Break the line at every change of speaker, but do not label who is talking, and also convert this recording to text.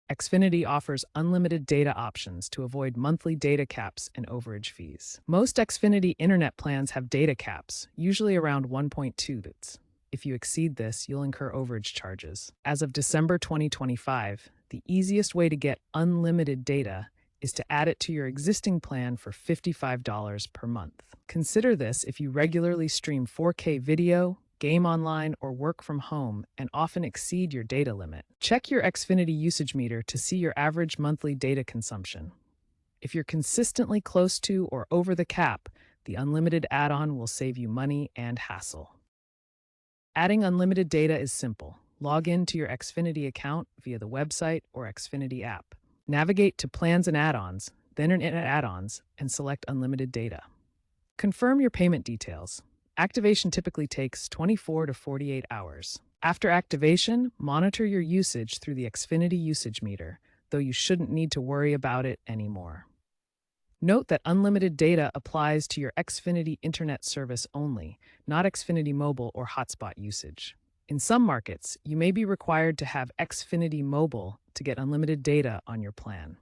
Xfinity offers unlimited data options to avoid monthly data caps and overage fees. Most Xfinity Internet plans have data caps, usually around 1.2 bits. If you exceed this, you'll incur overage charges. As of December 2025, the easiest way to get unlimited data is to add it to your existing plan for $55 per month. Consider this if you regularly stream 4K video, game online, or work from home and often exceed your data limit. Check your Xfinity usage meter to see your average monthly data consumption. If you're consistently close to or over the cap, the unlimited add-on will save you money and hassle. Adding unlimited data is simple. Log in to your Xfinity account via the website or Xfinity app. Navigate to Plans and Add-ons, then Internet Add-ons, and select Unlimited Data. Confirm your payment details. Activation typically takes 24 to 48 hours. After activation, monitor your usage through the Xfinity usage meter, though you shouldn't need to worry about it anymore. Note that unlimited data applies to your Xfinity Internet service only, not Xfinity Mobile or hotspot usage. In some markets, you may be required to have Xfinity Mobile to get unlimited data on your plan.